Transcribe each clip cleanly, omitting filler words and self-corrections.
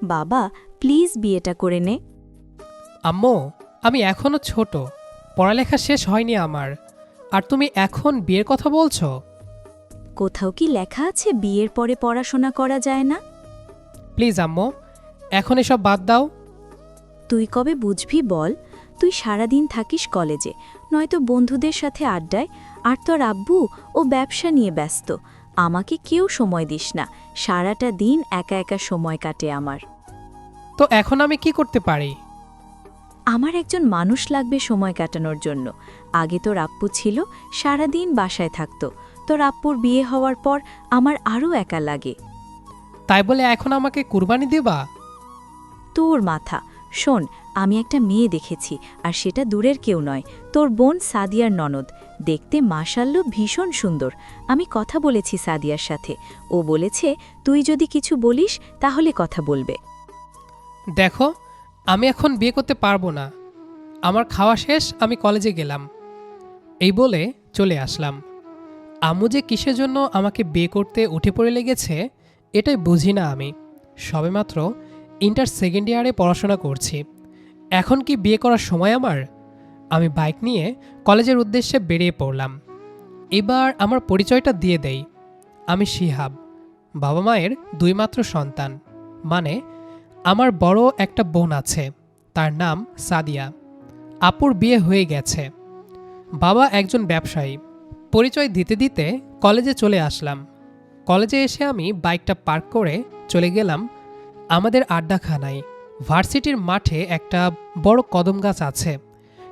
বাবা প্লিজ বিয়েটা করে নে। আম্মু, আমি এখনো ছোট, পড়ালেখা শেষ হয়নি আমার, আর তুমি এখন বিয়ের কথা বলছো? কোথাও কি লেখা আছে বিয়ের পরে পড়াশোনা করা যায় না? প্লিজ আম্মু, এখন এসব বাদ দাও। তুই কবে বুঝবি বল? তুই সারাদিন থাকিস কলেজে, নয়তো বন্ধুদের সাথে আড্ডায়, আর তোর আব্বু ও ব্যবসা নিয়ে ব্যস্ত। আমাকে কেউ সময় দিস না, সারাটা দিন একা একা সময় কাটে আমার। তো এখন আমি কি করতে পারি? আমার একজন মানুষ লাগবে সময় কাটানোর জন্য। আগে তোর আপ্পু ছিল, সারাদিন বাসায় থাকতো। তোর আপ্পুর বিয়ে হওয়ার পর আমার আরও একা লাগে। তাই বলে এখন আমাকে কুরবানি দিবা? তোর মাথা। শোন, আমি একটা মেয়ে দেখেছি, আর সেটা দূরের কেউ নয়, তোর বোন সাদিয়ার ননদ। দেখতে মাশাআল্লাহ ভীষণ সুন্দর। আমি কথা বলেছি সাদিয়ার সাথে, ও বলেছে তুই যদি কিছু বলিস তাহলে কথা বলবে। দেখো, আমি এখন বিয়ে করতে পারবো না। আমার খাওয়া শেষ, আমি কলেজে গেলাম। এই বলে চলে আসলাম। আম্মু যে কিসের জন্য আমাকে বিয়ে করতে উঠে পড়ে লেগেছে এটাই বুঝি না আমি। সবেমাত্র ইন্টার সেকেন্ড ইয়ারে পড়াশোনা করছি, এখন কি বিয়ে করার সময় আমার? আমি বাইক নিয়ে কলেজের উদ্দেশ্যে বেরিয়ে পড়লাম। এবার আমার পরিচয়টা দিয়ে দেই। আমি শিহাব, বাবা মায়ের দুই মাত্র সন্তান। মানে আমার বড় একটা বোন আছে, তার নাম সাদিয়া। আপুর বিয়ে হয়ে গেছে। বাবা একজন ব্যবসায়ী। পরিচয় দিতে দিতে কলেজে চলে আসলাম। কলেজে এসে আমি বাইকটা পার্ক করে চলে গেলাম আমাদের আড্ডাখানায়। ভার্সিটির মাঠে একটা বড় কদম গাছ আছে,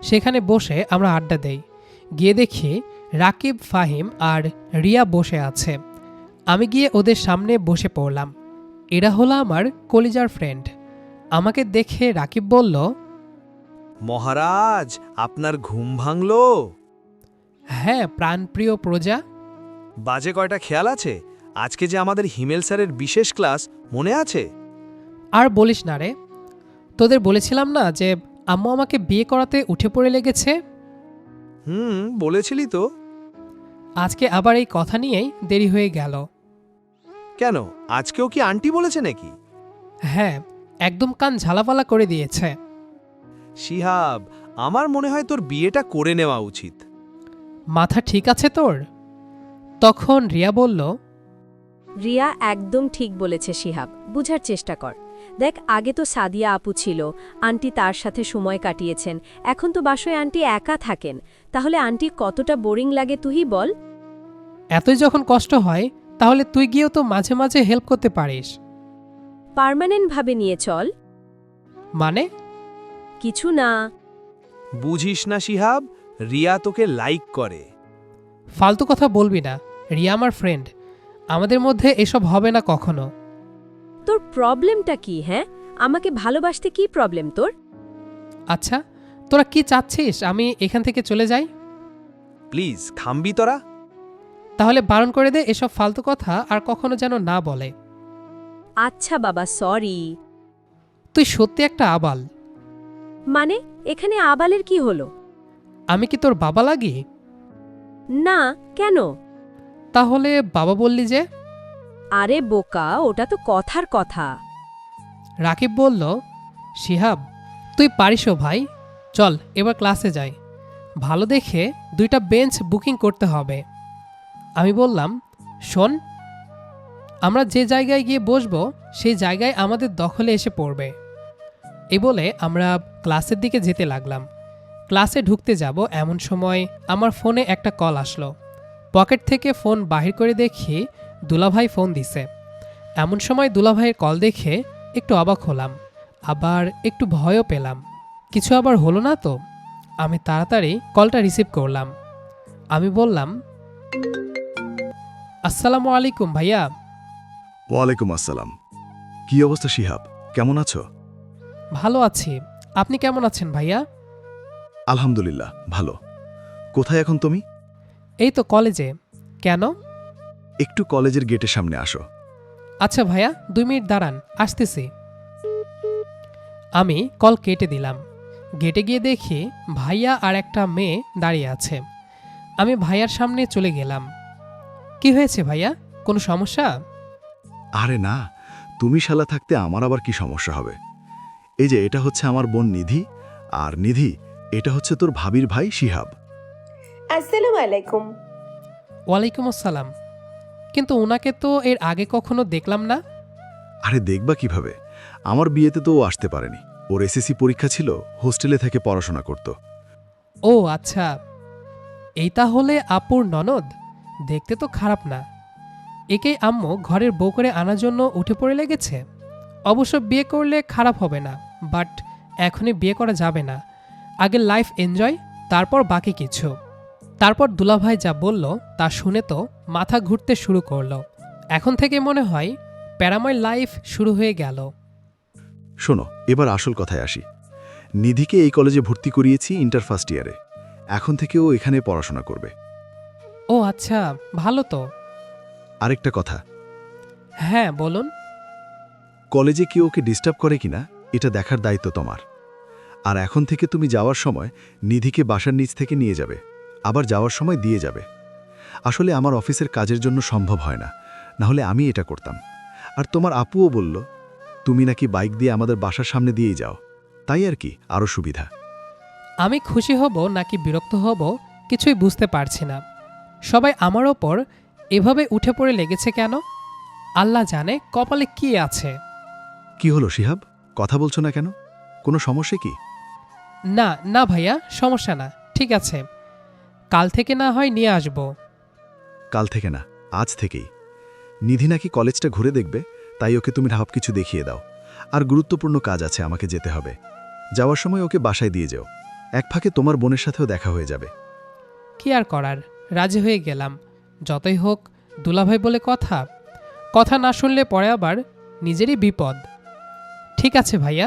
সেখানে বসে আমরা আড্ডা দেই। গিয়ে দেখি রাকিব, ফাহিম আর রিয়া বসে আছে। আমি গিয়ে ওদের সামনে বসে পড়লাম। এরা হলো আমার কলিজার ফ্রেন্ড। আমাকে দেখে রাকিব বলল, মহারাজ, আপনার ঘুম ভাঙল? হ্যাঁ প্রাণপ্রিয় প্রজা। বাজে কয়টা খেয়াল আছে? আজকে যে আমাদের হিমেল স্যারের বিশেষ ক্লাস, মনে আছে? আর বলিস না রে, তোদের বলেছিলাম না যে আম্মু আমাকে বিয়ে করাতে উঠে পড়ে লেগেছে? বলেছিলি তো। আজকে আবার এই কথা নিয়েই দেরি হয়ে গেল। কেন, আজকেও কি আন্টি বলেছে নাকি? হ্যাঁ, একদম কান ঝালাপালা করে দিয়েছে। শিহাব, আমার মনে হয় তোর বিয়েটা করে নেওয়া উচিত। মাথা ঠিক আছে তোর? তখন রিয়া বলল, রিয়া একদম ঠিক বলেছে শিহাব, বুঝার চেষ্টা কর। দেখ, আগে তো সাদিয়া আপু ছিল, আন্টি তার সাথে সময় কাটিয়েছেন। এখন তো বাসায় আন্টি একা থাকেন, তাহলে আন্টি কতটা বোরিং লাগে তুই বল। এতই যখন কষ্ট হয় তাহলে তুই গিয়েও তো মাঝে মাঝে হেল্প করতে পারিস। পার্মানেন্টভাবে নিয়ে চল। মানে? কিছু না। বুঝিস না শিহাব, রিয়া তোকে লাইক করে। ফালতু কথা বলবি না, রিয়া আমার ফ্রেন্ড, আমাদের মধ্যে এসব হবে না কখনো। তোর প্রবলেমটা কি? হ্যাঁ, আমাকে ভালোবাসতে কি প্রবলেম তোর? আচ্ছা, তোরা কি চাচ্ছিস আমি এখান থেকে চলে যাই? প্লিজ থামবি তোরা? তাহলে বারণ করে দে এসব ফালতু কথা আর কখনো যেন না বলে। আচ্ছা বাবা, সরি। তুই সত্যি একটা আবাল। মানে, এখানে আবালের কি হলো? আমি কি তোর বাবা লাগি? না, কেন? তাহলে বাবা বললি যে? আরে বোকা, ওটা তো কথার কথা। রাকিব বলল, শিহাব তুই পারিসও ভাই, চল এবার ক্লাসে যাই। ভালো দেখে 2টা বেঞ্চ বুকিং করতে হবে। আমি বললাম, শোন, আমরা যে জায়গায় গিয়ে বসবো সেই জায়গায় আমাদের দখলে এসে পড়বে। এই বলে আমরা ক্লাসের দিকে যেতে লাগলাম। ক্লাসে ঢুকতে যাব এমন সময় আমার ফোনে একটা কল আসলো। পকেট থেকে ফোন বাহির করে দেখি দুলাভাই ফোন দিছে। এমন সময় দুলাভাইয়ের কল দেখে একটু অবাক হলাম, আবার একটু ভয়ও পেলাম। কিছু আবার হলো না তো? আমি তাড়াতাড়ি কলটা রিসিভ করলাম। আমি বললাম, আসসালামু আলাইকুম ভাইয়া। ওয়ালাইকুম আসসালাম। কি অবস্থা শিহাব, কেমন আছো? ভালো আছি, আপনি কেমন আছেন ভাইয়া? আলহামদুলিল্লাহ ভালো। কোথায় এখন তুমি? এই তো কলেজে। কেন? একটু কলেজের গেটের সামনে আসো। আচ্ছা ভাইয়া, 2 মিনিট দাঁড়ান, আসতেছি। আমি কল কেটে দিলাম। গেটে গিয়ে দেখি ভাইয়া আর একটা মেয়ে দাঁড়িয়ে আছে। আমি ভাইয়ার সামনে চলে গেলাম। কি হয়েছে ভাইয়া, কোনো সমস্যা? আরে না, তুমি শালা থাকতে আমার আবার কি সমস্যা হবে? এই যে এটা হচ্ছে আমার বোন নিধি, আর নিধি এটা হচ্ছে তোর ভাবির ভাই শিহাব। আসসালামু আলাইকুম। ওয়ালাইকুম আসসালাম। কিন্তু ওনাকে তো এর আগে কখনো দেখলাম না। আরে দেখবা কিভাবে, আমার বিয়েতে তো ও আসতে পারেনি। ওর এসএসসি পরীক্ষা ছিল, হোস্টেলে থেকে পড়াশোনা করত। ও আচ্ছা, এই তাহলে আপুর ননদ। দেখতে তো খারাপ না। একেই আম্মু ঘরের বউ করে আনার জন্য উঠে পড়ে লেগেছে। অবশ্য বিয়ে করলে খারাপ হবে না, বাট এখনই বিয়ে করা যাবে না। আগে লাইফ এনজয়, তারপর বাকি কিছু। তারপর দুলাভাই যা বলল তা শুনে তো মাথা ঘুরতে শুরু করলো। এখন থেকে মনে হয় প্যারাময় লাইফ শুরু হয়ে গেল। শোনো, এবার আসল কথায় আসি। নিধিকে এই কলেজে ভর্তি করিয়েছি ইন্টার ফার্স্ট ইয়ারে। এখন থেকে ও এখানে পড়াশোনা করবে। ও আচ্ছা, ভালো তো। আরেকটা কথা, হ্যাঁ বলুন। কলেজে কেউ ওকে ডিস্টার্ব করে কিনা এটা দেখার দায়িত্ব তোমার। আর এখন থেকে তুমি যাওয়ার সময় নিধিকে বাসার নিচ থেকে নিয়ে যাবে, আবার যাওয়ার সময় দিয়ে যাবে। আসলে আমার অফিসের কাজের জন্য সম্ভব হয় না, না হলে আমি এটা করতাম। আর তোমার আপুও বলল তুমি নাকি বাইক দিয়ে আমাদের বাসার সামনে দিয়েই যাও, তাই আর কি, আরও সুবিধা। আমি খুশি হব নাকি বিরক্ত হব কিছুই বুঝতে পারছি না। সবাই আমার ওপর এভাবে উঠে পড়ে লেগেছে কেন? আল্লাহ জানে কপালে কি আছে। কি হলো শিহাব, কথা বলছো না কেন? কোনো সমস্যা কি? না না ভাইয়া, সমস্যা না, ঠিক আছে। কাল থেকে না হয় নিয়ে আসব। কাল থেকে না, আজ থেকেই। নিধি নাকি কলেজটা ঘুরে দেখবে, তাই ওকে তুমি সব কিছু দেখিয়ে দাও। আর গুরুত্বপূর্ণ কাজ আছে, আমাকে যেতে হবে। যাওয়ার সময় ওকে বাসায় দিয়ে যেও। এক ফাঁকে তোমার বোনের সাথেও দেখা হয়ে যাবে। কি আর করার, রাজি হয়ে গেলাম। যতই হোক দুলাভাই বলে কথা, কথা না শুনলে পরে আবার নিজেরই বিপদ। ঠিক আছে ভাইয়া।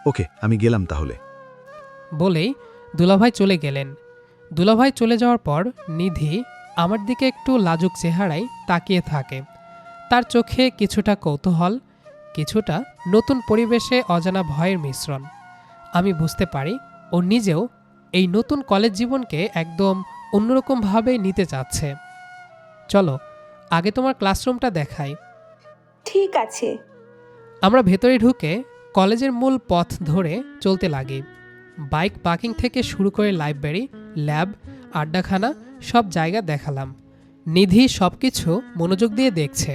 ওকে, আমি গেলাম তাহলে। বলেই দুলাভাই চলে গেলেন। দুলাভাই চলে যাওয়ার পর নিধি আমার দিকে একটু লাজুক চেহারায় তাকিয়ে থাকে। তার চোখে কিছুটা কৌতূহল, কিছুটা নতুন পরিবেশে অজানা ভয়ের মিশ্রণ। আমি বুঝতে পারি ও নিজেও এই নতুন কলেজ জীবনকে একদম অন্যরকমভাবে নিতে চাচ্ছে। চলো আগে তোমার ক্লাসরুমটা দেখাই। ঠিক আছে। আমরা ভেতরে ঢুকে কলেজের মূল পথ ধরে চলতে লাগি। বাইক পার্কিং থেকে শুরু করে লাইব্রেরি, ল্যাব, আড্ডাখানা সব জায়গা দেখালাম। নিধি সব কিছু মনোযোগ দিয়ে দেখছে।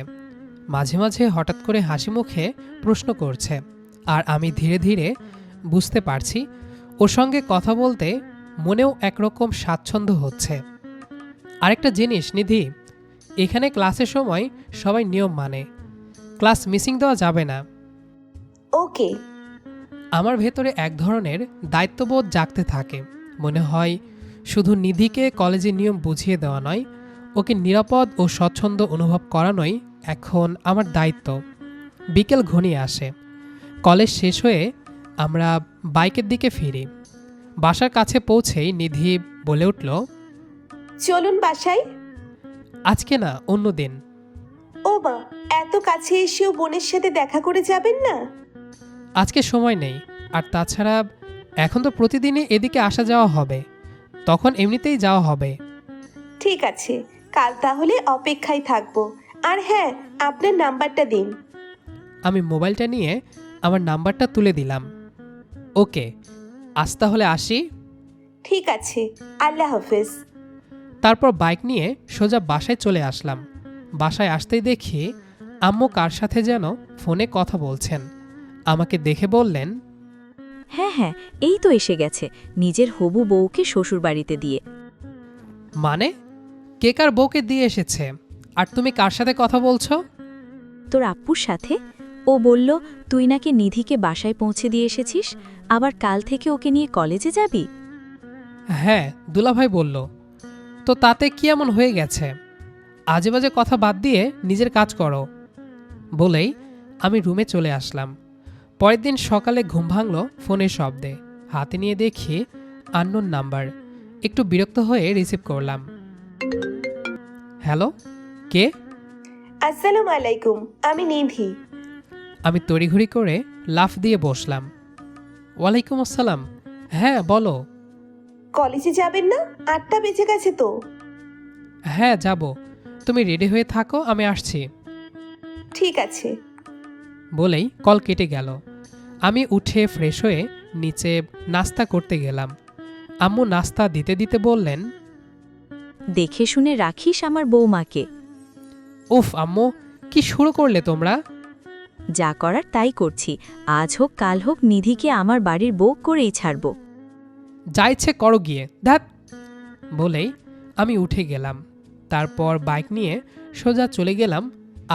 মাঝে মাঝে হঠাৎ করে হাসি মুখে প্রশ্ন করছে। আর আমি ধীরে ধীরে বুঝতে পারছি ওর সঙ্গে কথা বলতে মনেও একরকম স্বাচ্ছন্দ্য হচ্ছে। আরেকটা জিনিস নিধি, এখানে ক্লাসের সময় সবাই নিয়ম মানে। ক্লাস মিসিং দেওয়া যাবে না। ওকে। আমার ভেতরে এক ধরনের দায়িত্ববোধ জাগতে থাকে। মনে হয় শুধু নিধিকে কলেজের নিয়ম বুঝিয়ে দেওয়া নয়, ওকে নিরাপদ ও স্বচ্ছন্দ অনুভব করানোই এখন আমার দায়িত্ব। বিকেল ঘনিয়ে আসে। কলেজ শেষ হয়ে আমরা বাইকের দিকে ফিরি। বাসার কাছে পৌঁছেই নিধি বলে উঠল, চলুন বাসায়। আজকে না, অন্য দিন। ও মা, এত কাছে এসেও বোনের সাথে দেখা করে যাবেন না? আজকে সময় নেই। আর তাছাড়া এখন তো প্রতিদিনই এদিকে আসা যাওয়া হবে, তখন এমনিতেই যাওয়া হবে। ঠিক আছে, কাল তাহলে অপেক্ষায় থাকবো। আর হ্যাঁ, আপনার নাম্বারটা দিন। আমি মোবাইলটা নিয়ে আমার নাম্বারটা তুলে দিলাম। ওকে, আজ তাহলে আসি। ঠিক আছে, আল্লাহ হাফেজ। তারপর বাইক নিয়ে সোজা বাসায় চলে আসলাম। বাসায় আসতেই দেখি আম্মু কার সাথে যেন ফোনে কথা বলছেন। আমাকে দেখে বললেন, হ্যাঁ হ্যাঁ, এই তো এসে গেছে, নিজের হবু বউকে শ্বশুরবাড়িতে দিয়ে। মানে কে কার বউকে দিয়ে এসেছে? আর তুমি কার সাথে কথা বলছো? তোর আপ্পুর সাথে। ও বলল তুই নাকি নিধিকে বাসায় পৌঁছে দিয়ে এসেছিস, আবার কাল থেকে ওকে নিয়ে কলেজে যাবি। হ্যাঁ, দুলাভাই বলল। তো তাতে কি এমন হয়ে গেছে? আজে বাজে কথা বাদ দিয়ে নিজের কাজ করো। বলেই আমি রুমে চলে আসলাম। পরের দিন সকালে ঘুম ভাঙল ফোনের শব্দে। হাতে নিয়ে দেখি আননোন নাম্বার। একটু বিরক্ত হয়ে রিসিভ করলাম। হ্যালো, কে? আসসালামু আলাইকুম, আমি নিধি। আমি তড়িঘড়ি করে লাফ দিয়ে বসলাম। ওয়ালাইকুম আসসালাম। হ্যাঁ বলো। কলেজে যাবেন না? 8টা বেজে গেছে তো। হ্যাঁ যাব। তুমি রেডি হয়ে থাকো, আমি আসছি। ঠিক আছে। বলেই কল কেটে গেল। আমি উঠে ফ্রেশ হয়ে নিচে নাস্তা করতে গেলাম। আম্মু নাস্তা দিতে দিতে বললেন, দেখে শুনে রাখিস আমার বৌমাকে। উফ আম্মু, কি শুরু করলে তোমরা? যা করার তাই করছি। আজ হোক কাল হোক নিধিকে আমার বাড়ির বউ করেই ছাড়ব। যা ইচ্ছে করো গিয়ে, ধ্যাত। বলেই আমি উঠে গেলাম। তারপর বাইক নিয়ে সোজা চলে গেলাম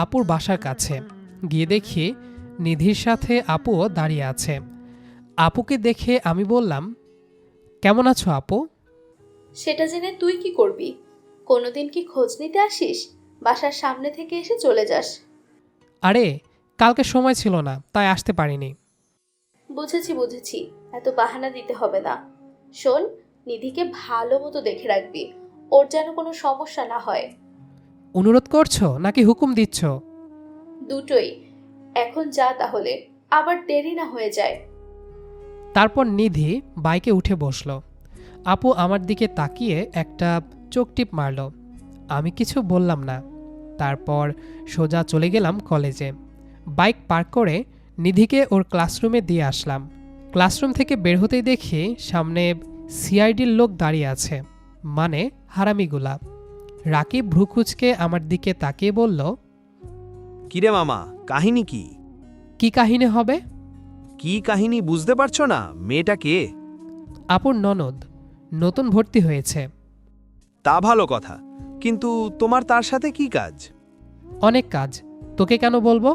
আপুর বাসার কাছে। গিয়ে দেখি নিধির সাথে আপুও দাঁড়িয়ে আছে। আপুকে দেখে আমি বললাম, কেমন আছো আপু? সেটা জেনে তুই কি করবি? কোনোদিন কি খোঁজ নিতে আসিস? বাসার সামনে থেকে এসে চলে যাস। আরে কালকে সময় ছিল না, তাই আসতে পারিনি। বুঝেছি, এত বাহানা দিতে হবে না। শোন, নিধিকে ভালো মতো দেখে রাখবি, ওর যেন কোনো সমস্যা না হয়। অনুরোধ করছো নাকি হুকুম দিচ্ছ? দুটোই। এখন যা তাহলে, আবার দেরি না হয়ে যায়। তারপর নিধি বাইকে উঠে বসল। আপু আমার দিকে তাকিয়ে একটা চোখ টিপ মারল। আমি কিছু বললাম না। তারপর সোজা চলে গেলাম কলেজে। বাইক পার্ক করে নিধিকে ওর ক্লাসরুমে দিয়ে আসলাম। ক্লাসরুম থেকে বের হতেই দেখি সামনে সিআইডির লোক দাঁড়িয়ে আছে, মানে হারামিগুলা। রাকিব ভ্রুকুচকে আমার দিকে তাকিয়ে বলল, কিরে মামা, কাহিনী কি? কি কাহিনী হবে? কি কাহিনী বুঝতে পারছো না? মেয়েটা কে? আপুর ননদ, নতুন ভর্তি হয়েছে। তা ভালো কথা, কিন্তু তোমার তার সাথে কি কাজ? অনেক কাজ। তোকে কেন বলবো?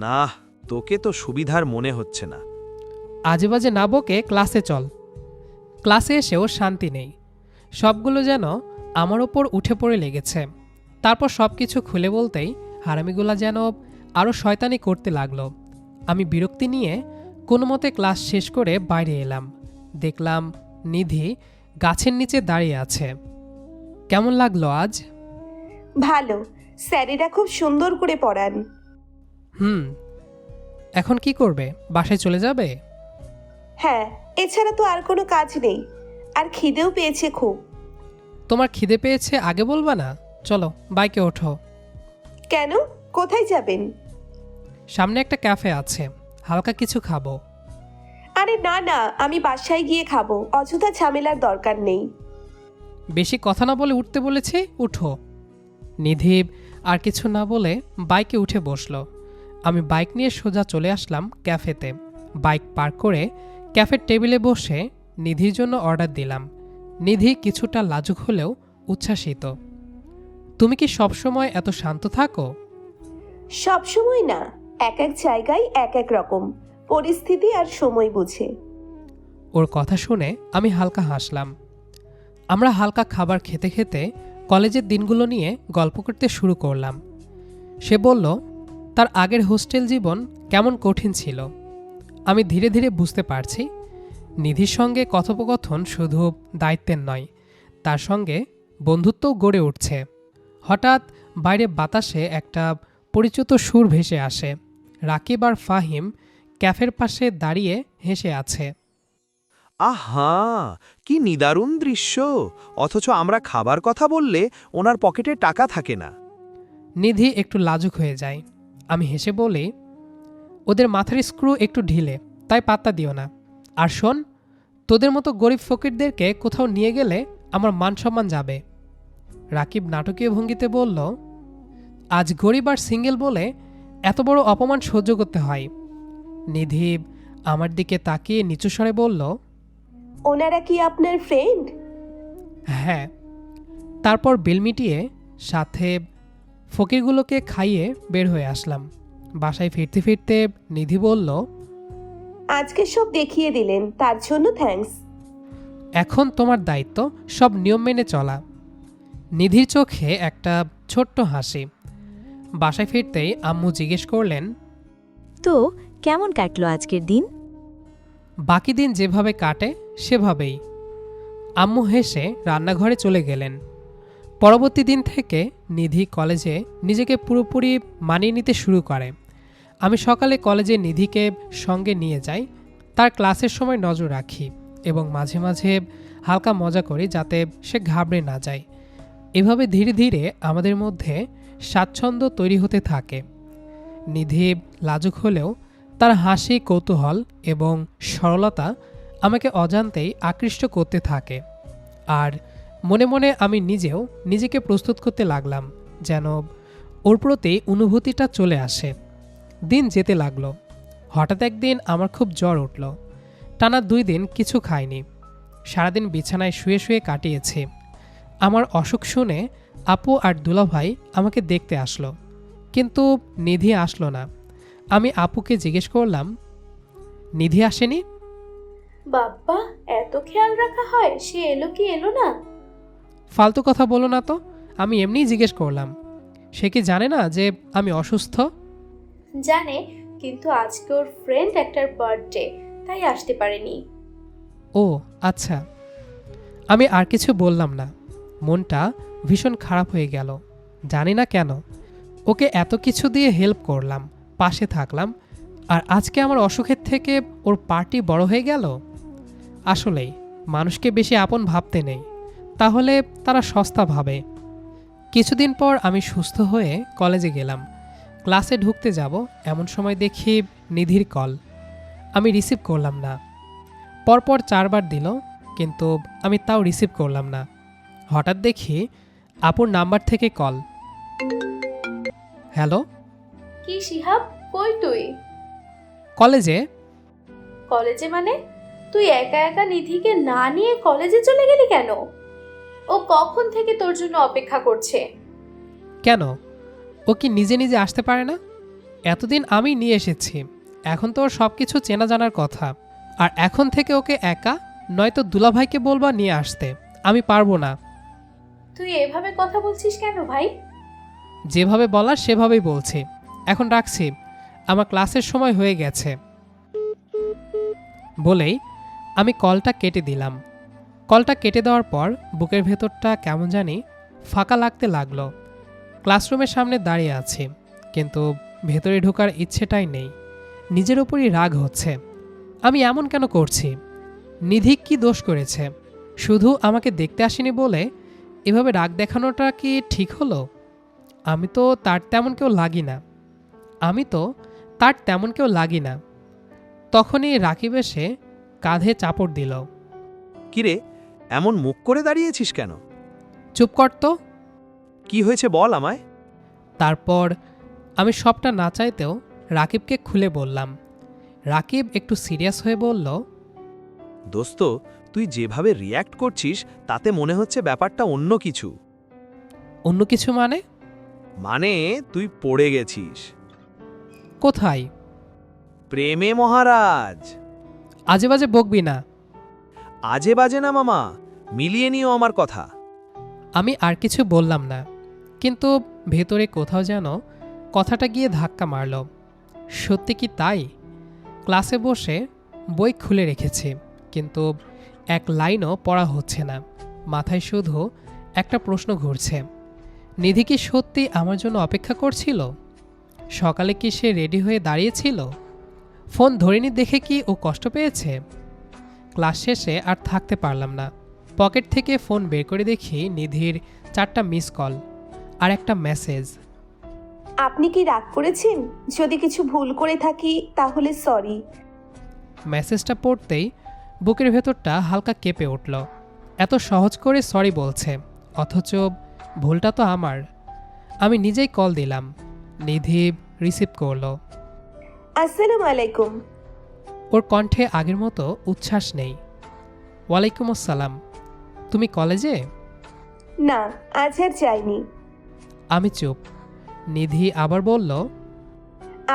না, তোকে তো সুবিধার মনে হচ্ছে না। আজে বাজে না বকে ক্লাসে চল। ক্লাসে এসেও শান্তি নেই, সবগুলো যেন আমার ওপর উঠে পড়ে লেগেছে। তারপর সব কিছু খুলে বলতেই হারামিগুলা যেন আরও শয়তানি করতে লাগলো। আমি বিরক্তি নিয়ে কোনো মতে ক্লাস শেষ করে বাইরে এলাম। দেখলাম নিধি গাছের নিচে দাঁড়িয়ে আছে। কেমন লাগলো আজ? ভালো, স্যারেরা খুব সুন্দর করে পড়ান। এখন কি করবে? বাসায় চলে যাবে? হ্যাঁ, এছাড়া তো আর কোনো কাজ নেই, আর খিদেও পেয়েছে খুব। তোমার খিদে পেয়েছে আগে বলবা না? চলো বাইকে ওঠো। কেন? কোথায় যাবেন? সামনে একটা ক্যাফে আছে, হালকা কিছু খাবো। আরে না না, আমি বাসায় গিয়ে খাবো, অযথা ঝামেলার দরকার নেই। বেশি কথা না বলে উঠতে বলেছি, উঠো। নিধি আর কিছু না বলে বাইকে উঠে বসলো। আমি বাইক নিয়ে সোজা চলে আসলাম ক্যাফেতে। বাইক পার্ক করে ক্যাফের টেবিলে বসে নিধির জন্য অর্ডার দিলাম। নিধি কিছুটা লাজুক হলেও উচ্ছ্বাসিত। তুমি কি সবসময় এত শান্ত থাকো? সব সময় না, এক এক জায়গায় এক এক রকম পরিস্থিতি আর সময় বুঝে। ওর কথা শুনে আমি হালকা হাসলাম। আমরা হালকা খাবার খেতে খেতে কলেজের দিনগুলো নিয়ে গল্প করতে শুরু করলাম। সে বলল তার আগের হোস্টেল জীবন কেমন কঠিন ছিল। আমি ধীরে ধীরে বুঝতে পারছি নিধির সঙ্গে কথোপকথন শুধু দায়িত্বের নয়, তার সঙ্গে বন্ধুত্বও গড়ে উঠছে। হঠাৎ বাইরে বাতাসে একটা পরিচিত সুর ভেসে আসে। রাকিব আর ফাহিম ক্যাফের পাশে দাঁড়িয়ে হেসে আছে। আহা, কি নিদারুণ দৃশ্য! অথচ আমরা খাবার কথা বললে ওনার পকেটে টাকা থাকে না। নিধি একটু লাজুক হয়ে যায়। আমি হেসে বলি, ওদের মাথার স্ক্রু একটু ঢিলে, তাই পাত্তা দিও না। আর শোন, তোদের মতো গরিব ফকিরদেরকে কোথাও নিয়ে গেলে আমার মান সম্মান যাবে। রাকিব নাটকীয় ভঙ্গিতে বলল, আজ গরিব আর সিঙ্গেল বলে এত বড় অপমান সহ্য করতে হয়। নিধি আমার দিকে তাকিয়ে নিচু স্বরে বলল, ওনারা কি আপনার ফ্রেন্ড? হ্যাঁ। তারপর বিল মিটিয়ে সাথে ফকিরগুলোকে খাইয়ে বের হয়ে আসলাম। বাসায় ফিরতে ফিরতে নিধি বলল, আজকে সব দেখিয়ে দিলেন, তার জন্য থ্যাঙ্কস। এখন তোমার দায়িত্ব সব নিয়ম মেনে চলা। নিধির চোখে একটা ছোট্ট হাসি। বাসায় ফিরতেই আম্মু জিজ্ঞেস করলেন, তো কেমন কাটলো আজকের দিন? বাকি দিন যেভাবে কাটে সেভাবেই। আম্মু হেসে রান্নাঘরে চলে গেলেন। পরবর্তী দিন থেকে নিধি কলেজে নিজেকে পুরোপুরি মানিয়ে নিতে শুরু করে। আমি সকালে কলেজে নিধিকে সঙ্গে নিয়ে যাই, তার ক্লাসের সময় নজর রাখি এবং মাঝে মাঝে হালকা মজা করি যাতে সে ঘাবড়ে না যায়। এভাবে ধীরে ধীরে আমাদের মধ্যে স্বাচ্ছন্দ্য তৈরি হতে থাকে। নিধি লাজুক হলেও তার হাসি, কৌতূহল এবং সরলতা আমাকে অজান্তেই আকৃষ্ট করতে থাকে। আর মনে মনে আমি নিজেও নিজেকে প্রস্তুত করতে লাগলাম যেন ওর প্রতি অনুভূতিটা চলে আসে। দিন যেতে লাগলো। হঠাৎ একদিন আমার খুব জ্বর উঠল। টানা 2 দিন কিছু খাইনি। সারাদিন বিছানায় শুয়ে শুয়ে কাটিয়েছি। আমার অসুখ শুনে আপু আর দুলাভাই আমাকে দেখতে আসলো, কিন্তু নিধি আসলো না। আমি আপুকে জিজ্ঞেস করলাম, নিধি আসেনি? বাবা, এত খেয়াল রাখা হয়? সে এলো কি এলো না? ফালতু কথা বলো না তো, আমি এমনিই জিজ্ঞেস করলাম। সে কি জানে না যে আমি অসুস্থ? জানে, কিন্তু আজকে ওর ফ্রেন্ড একটার বার্থডে, তাই আসতে পারেনি। ও আচ্ছা। আমি আর কিছু বললাম না। মনটা ভীষণ খারাপ হয়ে গেল। জানি না কেন। ওকে এত কিছু দিয়ে হেল্প করলাম, পাশে থাকলাম, আর আজকে আমার অসুখের থেকে ওর পার্টি বড় হয়ে গেল। আসলেই মানুষকে বেশি আপন ভাবতে নেই, তাহলে তারা সস্তা ভাবে। কিছুদিন পর আমি সুস্থ হয়ে কলেজে গেলাম। ক্লাসে ঢুকতে যাব এমন সময় দেখি নিধির কল। আমি রিসিভ করলাম না। পরপর 4 বার দিল, কিন্তু আমি তাও রিসিভ করলাম না। হঠাৎ দেখি আপুর নাম্বার থেকে কল। হ্যালো। কি শিহাব, কই তুই? কলেজে। কলেজে মানে? তুই একা একা নিধিকে না নিয়ে কলেজে চলে গেলি কেন? ও কখন থেকে তোর জন্য অপেক্ষা করছে। কেন, ও কি নিজে নিজে আসতে পারে না? এতদিন আমি নিয়ে এসেছি, এখন তো ওর সব কিছু চেনা জানার কথা। আর এখন থেকে ওকে একা নয়তো দুলাভাইকে বলবা নিয়ে আসতে। আমি পারবো না। তুই এভাবে কথা বলছিস কেন ভাই? যেভাবে বলার সেভাবেই বলছি। এখন রাখছি, আমার ক্লাসের সময় হয়ে গেছে। বলেই আমি কলটা কেটে দিলাম। কলটা কেটে দেওয়ার পর বুকের ভেতরটা কেমন জানি ফাঁকা লাগতে লাগলো। ক্লাসরুমের সামনে দাঁড়িয়ে আছি, কিন্তু ভেতরে ঢোকার ইচ্ছেটাই নেই। নিজের উপরই রাগ হচ্ছে। আমি এমন কেন করছি? নিধি কি দোষ করেছে? শুধু আমাকে দেখতে আসেনি বলে এভাবে রাগ দেখানোটা কি ঠিক হলো? আমি তো তার তেমন কেউ লাগি না। তখনই রাকিব এসে কাঁধে চাপড় দিল। কিরে, এমন মুখ করে দাঁড়িয়েছিস কেন? চুপ কর তো। কি হয়েছে বল আমায়। তারপর আমি সবটা না চাইতেও রাকিবকে খুলে বললাম। রাকিব একটু সিরিয়াস হয়ে বলল, দোস্ত, তুই যেভাবে রিয়্যাক্ট করছিস তাতে মনে হচ্ছে ব্যাপারটা অন্য কিছু। অন্য কিছু মানে? মানে তুই পড়ে গেছিস। কোথায়? প্রেমে মহারাজ। আজে বাজে বকবি না। আজে বাজে না মামা, মিলিয়ে নিও আমার কথা। আমি আর কিছু বললাম না, কিন্তু ভেতরে কোথাও যেন কথাটা গিয়ে ধাক্কা মারল। সত্যি কি তাই? ক্লাসে বসে বই খুলে রেখেছি, কিন্তু এক লাইনও পড়া হচ্ছে না। মাথায় শুধু একটা প্রশ্ন ঘুরছে, নিধি কি সত্যি আমার জন্য অপেক্ষা করছিল? সকালে কি সে রেডি হয়ে দাঁড়িয়েছিল? ফোন ধরেনি দেখে কি ও কষ্ট পেয়েছে? ক্লাস শেষে আর থাকতে পারলাম না। পকেট থেকে ফোন বের করে দেখি নিধির 4টা মিস কল আর একটা মেসেজ। আপনি কি রাগ করেছেন? যদি কিছু ভুল করে থাকি তাহলে সরি। মেসেজটা পড়তেই বুকের ভেতরটা হালকা কেঁপে উঠল। এত সহজ করে সরি বলছে, অথচ ভুলটা তো আমার। আমি নিজেই কল দিলাম। নিধি রিসিভ করলো। আসসালামু আলাইকুম। ওর কণ্ঠে আগের মতো উচ্ছ্বাস নেই। ওয়ালাইকুম আসসালাম। তুমি কলেজে? না, আজ আর যাইনি। আমি চুপ। নিধি আবার বলল,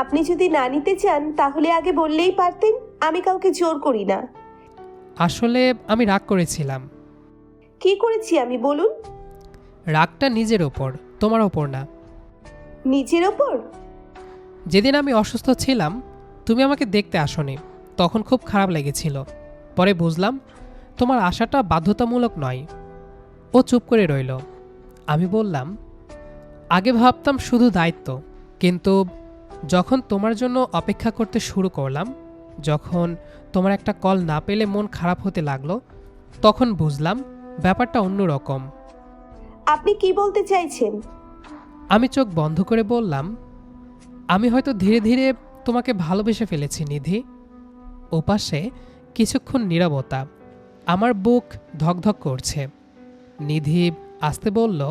আপনি যদি না নিতে চান তাহলে আগে বললেই পারতেন, আমি কাউকে জোর করি না। আসলে আমি রাগ করেছিলাম। কি করেছি আমি বলুন? রাগটা নিজের ওপর, তোমার ওপর না। নিজের ওপর? যেদিন আমি অসুস্থ ছিলাম তুমি আমাকে দেখতে আসোনি, তখন খুব খারাপ লেগেছিল। পরে বুঝলাম তোমার আশাটা বাধ্যতামূলক নয়। ও চুপ করে রইল। আমি বললাম, আগে ভাবতাম শুধু দায়িত্ব, কিন্তু যখন তোমার জন্য অপেক্ষা করতে শুরু করলাম, যখন তোমার একটা কল না পেলে মন খারাপ হতে লাগলো, তখন বুঝলাম ব্যাপারটা অন্যরকম। আপনি কি বলতে চাইছেন? আমি চোখ বন্ধ করে বললাম, আমি হয়তো ধীরে ধীরে তোমাকে ভালোবেসে ফেলেছি নিধি। ওপাশে কিছুক্ষণ নীরবতা। আমার বুক ধকধক করছে। নিধি আসতে বলল,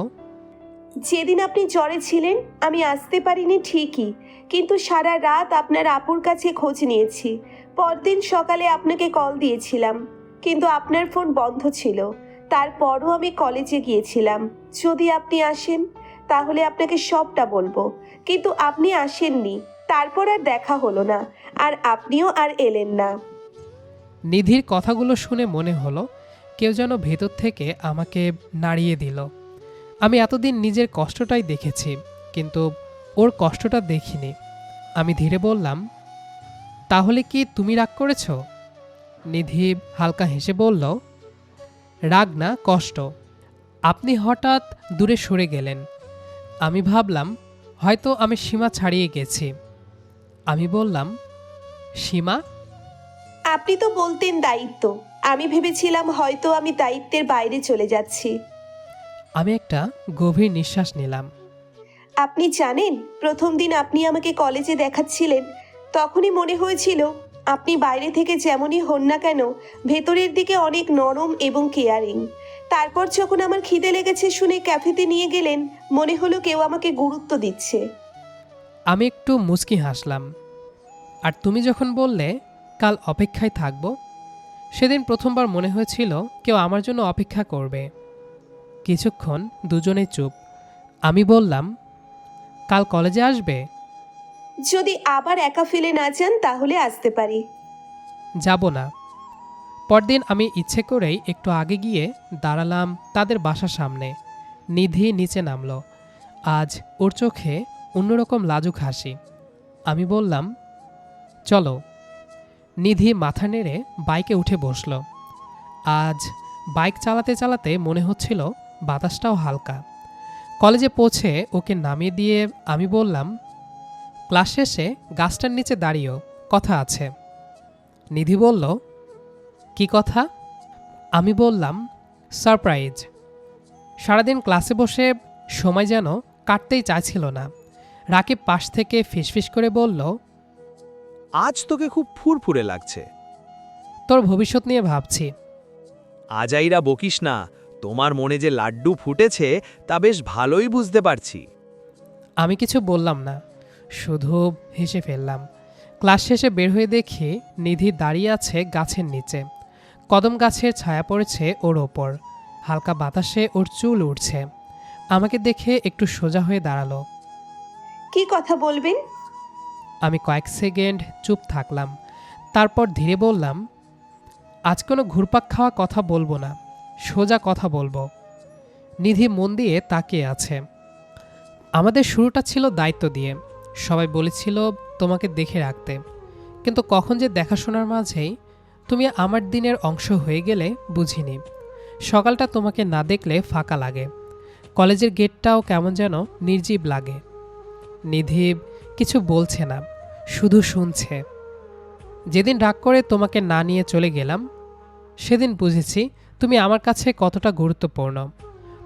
যেদিন আপনি জ্বরে ছিলেন আমি আসতে পারিনি ঠিকই, কিন্তু সারা রাত আপনার আপুর কাছে খোঁজ নিয়েছি। পরদিন সকালে আপনাকে কল দিয়েছিলাম, কিন্তু আপনার ফোন বন্ধ ছিল। তারপরও আমি কলেজে গিয়েছিলাম, যদি আপনি আসেন তাহলে আপনাকে সবটা বলবো, কিন্তু আপনি আসেননি। তারপর আর দেখা হলো না, আর আপনিও আর এলেন না। নিধির কথাগুলো শুনে মনে হলো কেউ যেন ভেতর থেকে আমাকে নাড়িয়ে দিল। আমি এতদিন নিজের কষ্টটাই দেখেছি, কিন্তু ওর কষ্টটা দেখিনি। আমি ধীরে বললাম, তাহলে কি তুমি রাগ করেছ? নিধি হালকা হেসে বলল, রাগ না, কষ্ট। আপনি হঠাৎ দূরে সরে গেলেন। আমি ভাবলাম হয়তো আমি সীমা ছাড়িয়ে গেছি। আমি বললাম, সীমা? আপনি তো বলতেন দায়িত্ব, আমি ভেবেছিলাম হয়তো আমি দায়িত্বের বাইরে চলে যাচ্ছি। আমি একটা গভীর নিঃশ্বাস নিলাম। আপনি জানেন, প্রথম দিন আপনি আমাকে কলেজে দেখাচ্ছিলেন, তখনই মনে হয়েছিল আপনি বাইরে থেকে যেমনই হন না কেন ভেতরের দিকে অনেক নরম এবং কেয়ারিং। তারপর যখন আমার খিদে লেগেছে শুনে ক্যাফেতে নিয়ে গেলেন, মনে হলো কেউ আমাকে গুরুত্ব দিচ্ছে। আমি একটু মুচকি হাসলাম। আর তুমি যখন বললে কাল অপেক্ষায় থাকব, সেদিন প্রথমবার মনে হয়েছিল কেউ আমার জন্য অপেক্ষা করবে। কিছুক্ষণ দুজনেই চুপ। আমি বললাম, কাল কলেজে আসবে? যদি আবার একা ফেলে না যান তাহলে আসতে পারি। যাব না। পরদিন আমি ইচ্ছে করেই একটু আগে গিয়ে দাঁড়ালাম তাদের বাসার সামনে। নিধি নিচে নামল। আজ ওর চোখে অন্যরকম লাজুক হাসি। আমি বললাম, চলো। নিধি মাথা নেড়ে বাইকে উঠে বসল। আজ বাইক চালাতে চালাতে মনে হচ্ছিল বাতাসটাও হালকা। কলেজে পৌঁছে ওকে নামিয়ে দিয়ে আমি বললাম, ক্লাস শেষে গাছটার নিচে দাঁড়িয়েও কথা আছে। নিধি বলল, কি কথা? আমি বললাম, সারপ্রাইজ। সারাদিন ক্লাসে বসে সময় যেন কাটতেই চাইছিল না। রাকিব পাশ থেকে ফিসফিস করে বলল, আজ তোকে খুব ফুরফুরে লাগছে। তোর ভবিষ্যৎ নিয়ে ভাবছি। আজাইরা বকিস না, তোমার মনে যে লাড্ডু ফুটেছে তা বেশ ভালোই বুঝতে পারছি। আমি কিছু বললাম না, শুধু হেসে ফেললাম। ক্লাস শেষে বের হয়ে দেখি নিধি দাঁড়িয়ে আছে গাছের নিচে। কদম গাছের ছায়া পড়েছে ওর ওপর। হালকা বাতাসে ওর চুল উঠছে। আমাকে দেখে একটু সোজা হয়ে দাঁড়ালো। কি কথা বলবেন? আমি কয়েক সেকেন্ড চুপ থাকলাম। তারপর ধীরে বললাম, আজ কোনো ঘুরপাক খাওয়া কথা বলবো না, সোজা কথা বলবো। নিধি মন দিয়ে তাকিয়ে আছে। আমাদের শুরুটা ছিল দায়িত্ব দিয়ে। সবাই বলেছিল তোমাকে দেখে রাখতে, কিন্তু কখন যে দেখাশোনার মাঝেই তুমি আমার দিনের অংশ হয়ে গেলে বুঝিনি। সকালটা তোমাকে না দেখলে ফাঁকা লাগে। কলেজের গেটটাও কেমন যেন নির্জীব লাগে। নিধি কিছু বলছে না, শুধু শুনছে। যেদিন রাগ করে তোমাকে না নিয়ে চলে গেলাম, সেদিন বুঝেছি তুমি আমার কাছে কতটা গুরুত্বপূর্ণ।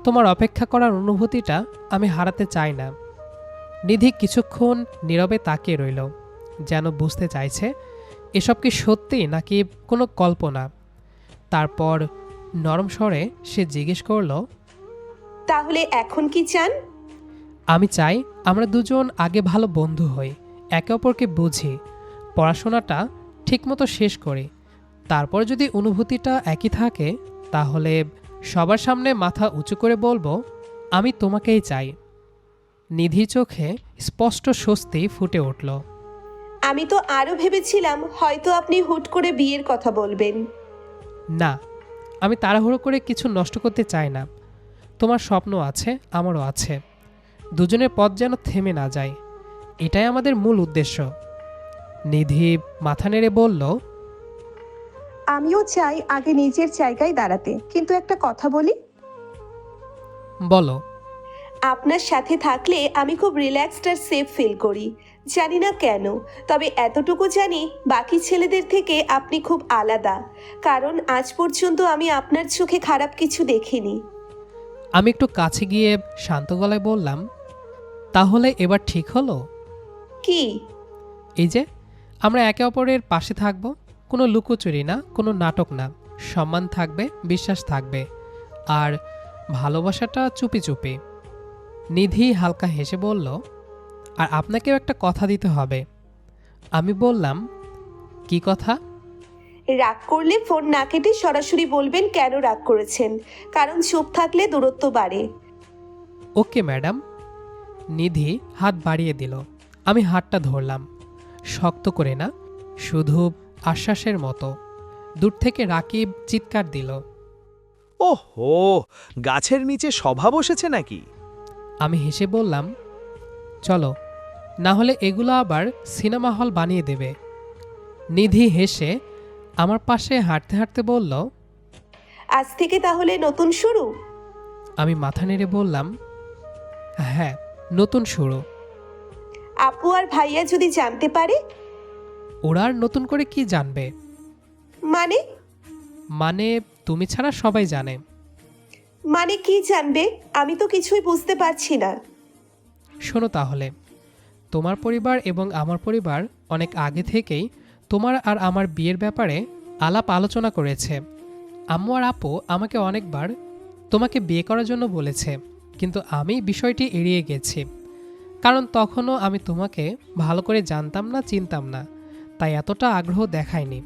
তোমার অপেক্ষা করার অনুভূতিটা আমি হারাতে চাই না। নিধি কিছুক্ষণ নীরবে তাকিয়ে রইল, যেন বুঝতে চাইছে এসব কি সত্যি নাকি কোনো কল্পনা। তারপর নরম স্বরে সে জিজ্ঞেস করল, তাহলে এখন কি চান? আমি চাই আমরা দুজন আগে ভালো বন্ধু হই, একে অপরকে বুঝি, পড়াশোনাটা ঠিকমতো শেষ করি। তারপর যদি অনুভূতিটা একই থাকে, তাহলে সবার সামনে মাথা উঁচু করে বলবো, আমি তোমাকেই চাই। নিধি চোখে স্পষ্ট স্বস্তি ফুটে উঠল। আমি তো আরও ভেবেছিলাম হয়তো আপনি হুট করে বিয়ের কথা বলবেন। না, আমি তাড়াহুড়ো করে কিছু নষ্ট করতে চাই না। তোমার স্বপ্ন আছে, আমারও আছে। দুজনের পথ যেন থেমে না যায়, এটাই আমাদের মূল উদ্দেশ্য। নিধি মাথা নেড়ে বলল, আমিও চাই আগে নিজের জায়গায় দাঁড়াতে, কিন্তু একটা কথা বলি। বলো। আপনার সাথে থাকলে আমি খুব রিল্যাক্সড আর সেফ ফিল করি। জানি না কেন, তবে এতটুকু জানি বাকি ছেলেদের থেকে আপনি খুব আলাদা, কারণ আজ পর্যন্ত আমি আপনার চোখে খারাপ কিছু দেখিনি। আমি একটু কাছে গিয়ে শান্ত গলায় বললাম, তাহলে এবার ঠিক হলো? কি? এই যে আমরা একে অপরের পাশে থাকব, কোনো লুকোচুরি না, কোনো নাটক না, সম্মান থাকবে, বিশ্বাস থাকবে, আর ভালোবাসাটা চুপি চুপি। নিধি হালকা হেসে বলল, আর আপনাকেও একটা কথা দিতে হবে। আমি বললাম, কি কথা? রাগ করলে ফোন না কেটে সরাসরি বলবেন কেন রাগ করেছেন, কারণ চুপ থাকলে দূরত্ব বাড়ে। Okay madam. নিধি হাত বাড়িয়ে দিল। আমি হাতটা ধরলাম, শক্ত করে না, শুধু আশ্বাসের মতো। দূর থেকে রাকিব চিৎকার দিল। ওহো, গাছের নিচে সভা বসেছে নাকি? আমি হেসে বললাম, চলো, না হলে এগুলো আবার সিনেমা হল বানিয়ে দেবে। নিধি হেসে আমার পাশে হাঁটতে হাঁটতে বলল, আজ থেকে তাহলে নতুন শুরু? আমি মাথা নেড়ে বললাম, হ্যাঁ, নতুন শুরু। আপু আর ভাইয়া যদি জানতে পারে? ওরা আর নতুন করে কি জানবে? মানে? মানে তুমি ছাড়া সবাই জানে। মানে কি জানবে? আমি তো কিছুই বুঝতে পারছি না। শোনো তাহলে, তোমার পরিবার এবং আমার পরিবার অনেক আগে থেকেই তোমার আর আমার বিয়ের ব্যাপারে আলাপ আলোচনা করেছে। আম্মু আর আপু আমাকে অনেকবার তোমাকে বিয়ে করার জন্য বলেছে, কিন্তু আমি বিষয়টি এড়িয়ে গেছি, কারণ তখনও আমি তোমাকে ভালো করে জানতাম না, চিনতাম না, তাই এতটা আগ্রহ দেখায়নি।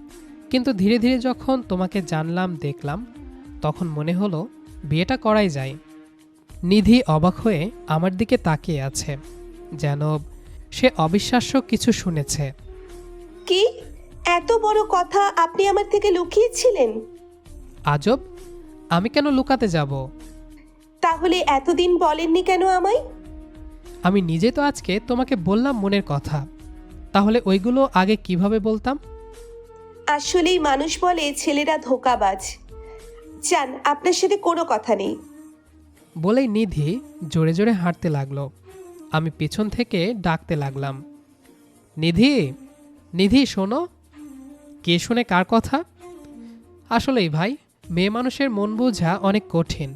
কিন্তু ধীরে ধীরে যখন তোমাকে জানলাম, দেখলাম, তখন মনে হলো বিয়েটা করাই যায়। নিধি অবাক হয়ে আমার দিকে তাকিয়ে আছে, যেন সে অবিশ্বাস্য কিছু শুনেছে। কি? এত বড় কথা আপনি আমার থেকে লুকিয়েছিলেন? আজব, আমি কেন লুকাতে যাব? তাহলে এতদিন বলেননি কেন আমায়? আমি নিজে তো আজকে তোমাকে বললাম মনের কথা, তাহলে ওইগুলো আগে কিভাবে বলতাম? আসলেই মানুষ বলে ছেলেরা ধোঁকাবাজ। জান, আপনার সাথে কোনো কথা নেই। বলেই নিধি জোরে জোরে হাঁটতে লাগলো। আমি পিছন থেকে ডাকতে লাগলাম, নিধি, নিধি শোনো। কে শুনে কার কথা? আসলেই ভাই, মেয়ে মানুষের মন বোঝা অনেক কঠিন।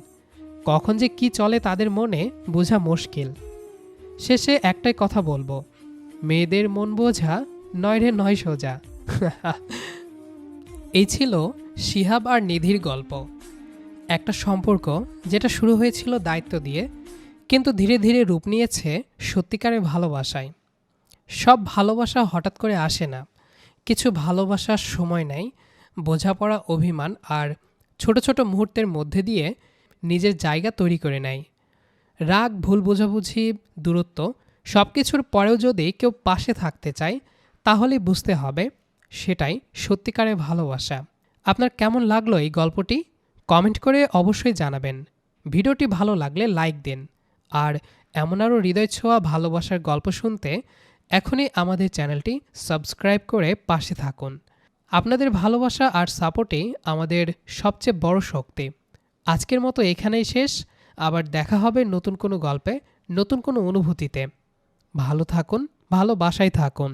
কখন যে কি চলে তাদের মনে বোঝা মুশকিল। শেষে একটাই কথা বলবো, মেয়েদের মন বোঝা নয় রে নয় সোজা। এই ছিল শিহাব আর নিধির গল্প। একটা সম্পর্ক যেটা শুরু হয়েছিল দায়িত্ব দিয়ে, কিন্তু ধীরে ধীরে রূপ নিয়েছে সত্যিকারের ভালোবাসায়। সব ভালোবাসা হঠাৎ করে আসে না, কিছু ভালোবাসার সময় নেয়, বোঝাপড়া, অভিমান আর ছোট ছোট মুহূর্তের মধ্যে দিয়ে নিজের জায়গা তৈরি করে নেয়। রাগ, ভুল বোঝাবুঝি, দূরত্ব, সব কিছুর পরেও যদি কেউ পাশে থাকতে চায়, তাহলে বুঝতে হবে সেটাই সত্যিকারের ভালোবাসা। আপনার কেমন লাগলো এই গল্পটি? কমেন্ট করে অবশ্যই জানাবেন। ভিডিওটি ভালো লাগলে লাইক দিন। আর এমন আরও হৃদয় ছোঁয়া ভালোবাসার গল্প শুনতে এখনই আমাদের চ্যানেলটি সাবস্ক্রাইব করে পাশে থাকুন। আপনাদের ভালোবাসা আর সাপোর্টই আমাদের সবচেয়ে বড় শক্তি। আজকের মতো এখানেই শেষ। আবার দেখা হবে নতুন কোনো গল্পে, নতুন কোনো অনুভূতিতে। ভালো থাকুন, ভালোবাসায় থাকুন।